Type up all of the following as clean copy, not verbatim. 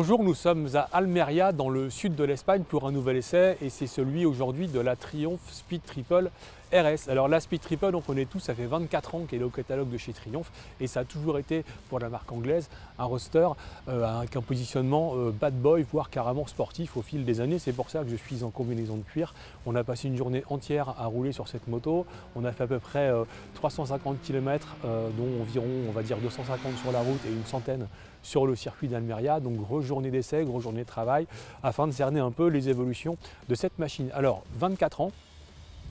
Bonjour, nous sommes à Almeria dans le sud de l'Espagne pour un nouvel essai et c'est celui aujourd'hui de la Triumph Speed Triple RS. Alors la Speed Triple, on connaît tous, ça fait 24 ans qu'elle est au catalogue de chez Triumph et ça a toujours été pour la marque anglaise un roadster avec un positionnement bad boy, voire carrément sportif au fil des années. C'est pour ça que je suis en combinaison de cuir. On a passé une journée entière à rouler sur cette moto. On a fait à peu près 350 km, dont environ, on va dire 250 sur la route et une centaine sur le circuit d'Almeria. Donc grosse journée d'essai, grosse journée de travail, afin de cerner un peu les évolutions de cette machine. Alors 24 ans.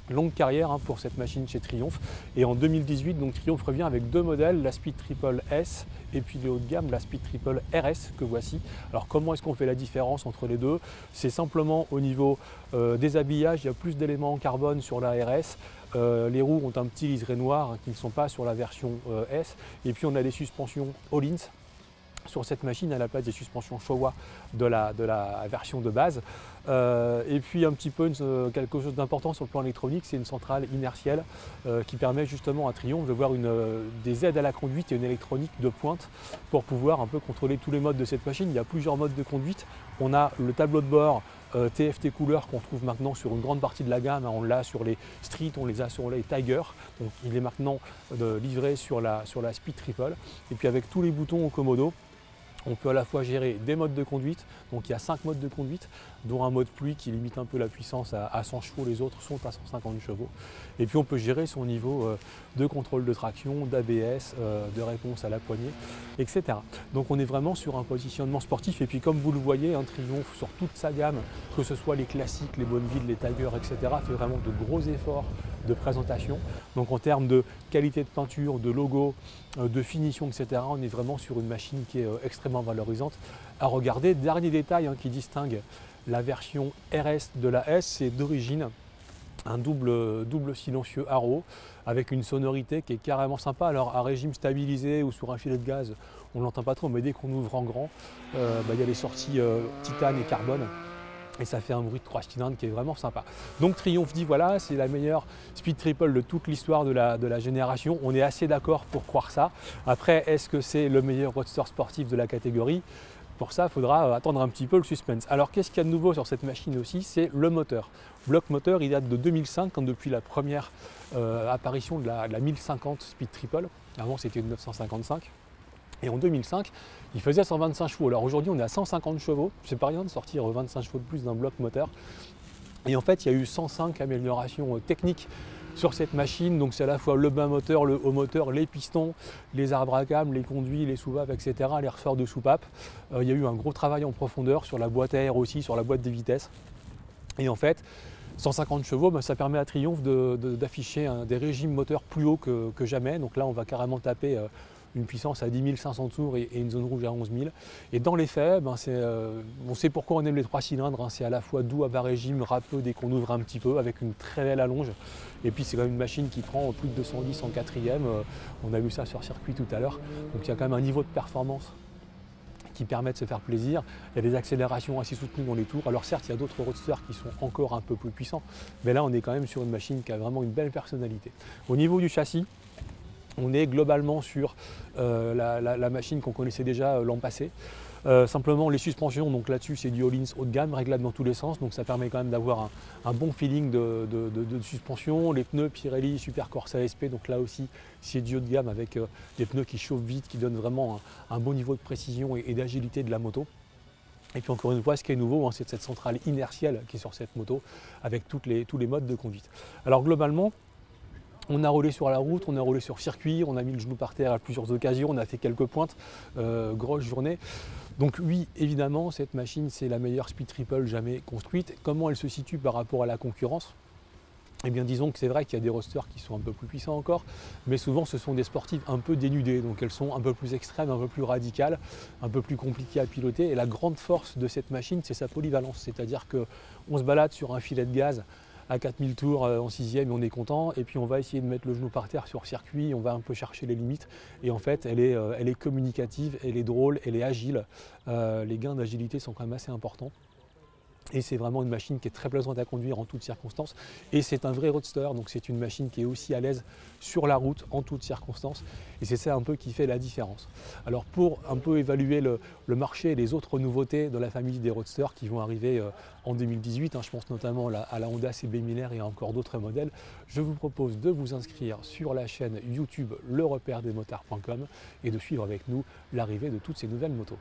Longue carrière pour cette machine chez Triumph. Et en 2018, donc, Triumph revient avec deux modèles, la Speed Triple S et puis de haut de gamme, la Speed Triple RS que voici. Alors comment est-ce qu'on fait la différence entre les deux? C'est simplement au niveau des habillages, il y a plus d'éléments en carbone sur la RS. Les roues ont un petit liseré noir qui ne sont pas sur la version S. Et puis on a des suspensions Öhlins sur cette machine à la place des suspensions Showa de la version de base. Et puis un petit peu quelque chose d'important sur le plan électronique, c'est une centrale inertielle qui permet justement à Triumph de voir des aides à la conduite et une électronique de pointe pour pouvoir un peu contrôler tous les modes de cette machine. Il y a plusieurs modes de conduite. On a le tableau de bord TFT couleur qu'on trouve maintenant sur une grande partie de la gamme. On l'a sur les Street, on les a sur les Tiger. Donc il est maintenant livré sur la Speed Triple. Et puis avec tous les boutons au Komodo, on peut à la fois gérer des modes de conduite, donc il y a 5 modes de conduite, dont un mode pluie qui limite un peu la puissance à 100 chevaux, les autres sont à 150 chevaux. Et puis on peut gérer son niveau de contrôle de traction, d'ABS, de réponse à la poignée, etc. Donc on est vraiment sur un positionnement sportif. Et puis comme vous le voyez, un Triumph sur toute sa gamme, que ce soit les classiques, les Bonneville, les Tiger, etc., fait vraiment de gros efforts de présentation. Donc en termes de qualité de peinture, de logo, de finition, etc., on est vraiment sur une machine qui est extrêmement valorisante à regarder. Dernier détail qui distingue la version RS de la S, c'est d'origine un double silencieux Arrow avec une sonorité qui est carrément sympa. Alors à régime stabilisé ou sur un filet de gaz, on ne l'entend pas trop, mais dès qu'on ouvre en grand, il y a les sorties titane et carbone. Et ça fait un bruit de 3 cylindres qui est vraiment sympa. Donc Triumph dit voilà, c'est la meilleure Speed Triple de toute l'histoire de la génération. On est assez d'accord pour croire ça. Après, est-ce que c'est le meilleur roadster sportif de la catégorie? Pour ça, il faudra attendre un petit peu le suspense. Alors qu'est-ce qu'il y a de nouveau sur cette machine aussi? C'est le moteur. Le bloc moteur, il date de 2005, quand depuis la première apparition de la 1050 Speed Triple. Avant, c'était une 955. Et en 2005, il faisait 125 chevaux. Alors aujourd'hui, on est à 150 chevaux. C'est pas rien de sortir 25 chevaux de plus d'un bloc moteur. Et en fait, il y a eu 105 améliorations techniques sur cette machine. Donc c'est à la fois le bas moteur, le haut moteur, les pistons, les arbres à câbles, les conduits, les soupapes, etc., les ressorts de soupapes. Il y a eu un gros travail en profondeur sur la boîte à air aussi, sur la boîte des vitesses. Et en fait, 150 chevaux, ça permet à Triumph d'afficher des régimes moteurs plus hauts que jamais. Donc là, on va carrément taper une puissance à 10 500 tours et une zone rouge à 11 000. Et dans les faits, on sait pourquoi on aime les 3 cylindres. C'est à la fois doux à bas régime, râpeux dès qu'on ouvre un petit peu, avec une très belle allonge. Et puis c'est quand même une machine qui prend plus de 210 en quatrième. On a vu ça sur circuit tout à l'heure. Donc il y a quand même un niveau de performance qui permet de se faire plaisir. Il y a des accélérations assez soutenues dans les tours. Alors certes, il y a d'autres roadsters qui sont encore un peu plus puissants, mais là on est quand même sur une machine qui a vraiment une belle personnalité. Au niveau du châssis, on est globalement sur la machine qu'on connaissait déjà l'an passé. Simplement les suspensions, donc là-dessus c'est du Öhlins haut de gamme, réglable dans tous les sens, donc ça permet quand même d'avoir un bon feeling de suspension. Les pneus Pirelli Super Corsa SP, donc là aussi c'est du haut de gamme avec des pneus qui chauffent vite, qui donnent vraiment un bon niveau de précision et d'agilité de la moto. Et puis encore une fois, ce qui est nouveau, c'est cette centrale inertielle qui est sur cette moto avec tous les modes de conduite. Alors globalement, on a roulé sur la route, on a roulé sur circuit, on a mis le genou par terre à plusieurs occasions, on a fait quelques pointes, grosse journée. Donc oui, évidemment, cette machine, c'est la meilleure Speed Triple jamais construite. Comment elle se situe par rapport à la concurrence? Eh bien disons que c'est vrai qu'il y a des roadsters qui sont un peu plus puissants encore, mais souvent ce sont des sportives un peu dénudées, donc elles sont un peu plus extrêmes, un peu plus radicales, un peu plus compliquées à piloter. Et la grande force de cette machine, c'est sa polyvalence, c'est-à-dire qu'on se balade sur un filet de gaz à 4000 tours en 6e et on est content, et puis on va essayer de mettre le genou par terre sur circuit, on va un peu chercher les limites, et en fait elle est communicative, elle est drôle, elle est agile, les gains d'agilité sont quand même assez importants. Et c'est vraiment une machine qui est très plaisante à conduire en toutes circonstances. Et c'est un vrai roadster, donc c'est une machine qui est aussi à l'aise sur la route en toutes circonstances. Et c'est ça un peu qui fait la différence. Alors pour un peu évaluer le marché et les autres nouveautés de la famille des roadsters qui vont arriver en 2018, je pense notamment à la Honda CB 1000R et à encore d'autres modèles, je vous propose de vous inscrire sur la chaîne YouTube Le Repère des Motards.com et de suivre avec nous l'arrivée de toutes ces nouvelles motos.